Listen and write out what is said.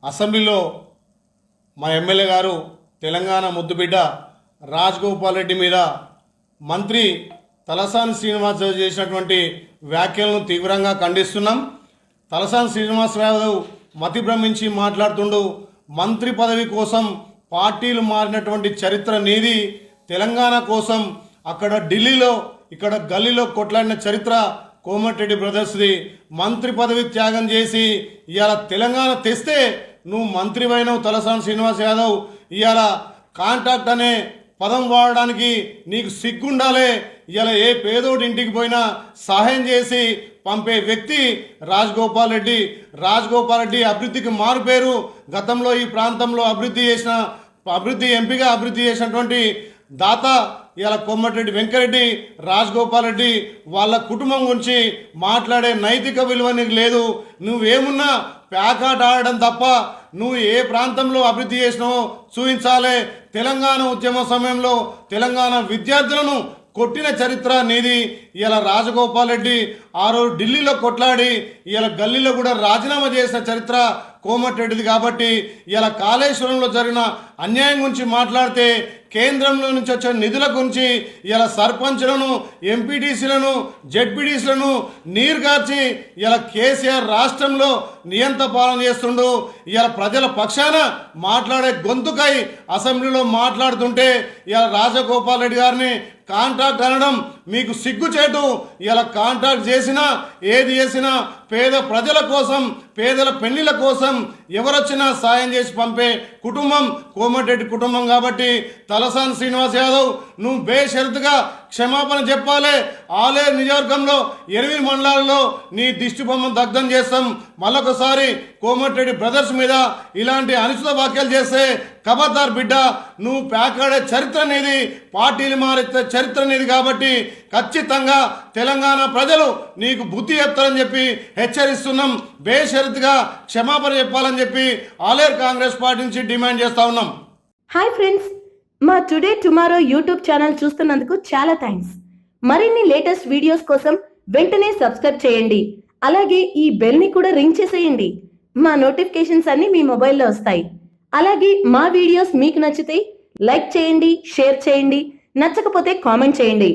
అసెంబ్లీలో మా ఎమ్మెల్యే గారు తెలంగాణ ముద్దుబిడ్డ రాజగోపాల్ రెడ్డి మీద మంత్రి తలసాని శ్రీనివాస్ యాదవ్ చేసినటువంటి వ్యాఖ్యలను తీవ్రంగా ఖండిస్తున్నాం. తలసాని శ్రీనివాస్ యాదవ్ మతి భ్రమించి మాట్లాడుతుండు. మంత్రి పదవి కోసం పార్టీలు మారినటువంటి చరిత్ర నీది. తెలంగాణ కోసం అక్కడ ఢిల్లీలో ఇక్కడ గల్లీలో కొట్లాడిన చరిత్ర కోమటిరెడ్డి బ్రదర్స్ది. మంత్రి పదవి త్యాగం చేసి ఇవాళ తెలంగాణ తెస్తే నువ్వు మంత్రివైనవు. తలసాని శ్రీనివాస్ యాదవ్ ఇవాళ కాంట్రాక్ట్ అనే పదం వాడడానికి నీకు సిగ్గుండాలే. ఇలా ఏ పేదోడి ఇంటికి పోయినా సహాయం చేసి పంపే వ్యక్తి రాజగోపాల్ రెడ్డి. రాజగోపాల్ రెడ్డి అభివృద్ధికి మారు పేరు. గతంలో ఈ ప్రాంతంలో ఎంపీగా అభివృద్ధి చేసినటువంటి దాత ఇలా కోమటిరెడ్డి వెంకరెడ్డి. రాజగోపాల్ రెడ్డి వాళ్ళ కుటుంబం గురించి మాట్లాడే నైతిక విలువ నీకు లేదు. నువ్వేమున్నా ప్యాకాట్ ఆడడం తప్ప నువ్వు ఏ ప్రాంతంలో అభివృద్ధి చేసినావో చూపించాలి. తెలంగాణ ఉద్యమ సమయంలో తెలంగాణ విద్యార్థులను కొట్టిన చరిత్ర నీది. ఇలా రాజగోపాల్ రెడ్డి ఆ రోజు ఢిల్లీలో కొట్లాడి ఇలా గల్లీలో కూడా రాజీనామా చేసిన చరిత్ర కోమటిరెడ్డిది. కాబట్టి ఇలా కాళేశ్వరంలో జరిగిన అన్యాయం గురించి మాట్లాడితే కేంద్రంలో నుంచి వచ్చే నిధుల గురించి ఇలా సర్పంచ్లను, ఎంపీటీసీలను, జెడ్పీటీసీలను నీరుగార్చి ఇలా కేసీఆర్ రాష్ట్రంలో నియంత పాలన చేస్తుండు. ఇలా ప్రజల పక్షాన మాట్లాడే గొంతుకై అసెంబ్లీలో మాట్లాడుతుంటే ఇలా రాజగోపాల్ రెడ్డి గారిని కాంట్రాక్ట్ అనడం మీకు సిగ్గుచేటు. ఇలా కాంట్రాక్ట్ చేసినా ఏది చేసినా పేద ప్రజల కోసం, పేదల పెళ్లిల కోసం ఎవరొచ్చినా సాయం చేసి పంపే కుటుంబం కోమటిరెడ్డి కుటుంబం. కాబట్టి తలసాని శ్రీనివాస్ యాదవ్ నువ్వు బేషరతుగా క్షమాపణ చెప్పాలి. ఆలేరు నియోజకవర్గంలో 8 మండలాల్లో నీ దిష్టి బొమ్మను దగ్ధం చేస్తాం. మళ్ళొకసారి కోమటిరెడ్డి బ్రదర్స్ మీద ఇలాంటి అనుచిత వ్యాఖ్యలు చేస్తే ఖబర్దార్ బిడ్డ, నువ్వు ప్యాకాడే చరిత్ర అనేది, పార్టీలు మారే చరిత్ర అనేది. కాబట్టి ఖచ్చితంగా తెలంగాణ ప్రజలు నీకు బుద్ధి చెప్తారని చెప్పి హెచ్చరిస్తున్నాం. బేషరతుగా క్షమాపణ చెప్పాలని చెప్పి ఆలేరు కాంగ్రెస్ పార్టీ నుంచి డిమాండ్ చేస్తా ఉన్నాం. హాయ్ ఫ్రెండ్స్, మా టుడే టుమారో యూట్యూబ్ ఛానల్ చూస్తున్నందుకు చాలా థ్యాంక్స్. మరిన్ని లేటెస్ట్ వీడియోస్ కోసం వెంటనే సబ్స్క్రైబ్ చేయండి. అలాగే ఈ బెల్ ని కూడా రింగ్ చేసేయండి. మా నోటిఫికేషన్స్ అన్ని మీ మొబైల్లో వస్తాయి. అలాగే మా వీడియోస్ మీకు నచ్చితే లైక్ చేయండి, షేర్ చేయండి, నచ్చకపోతే కామెంట్ చేయండి.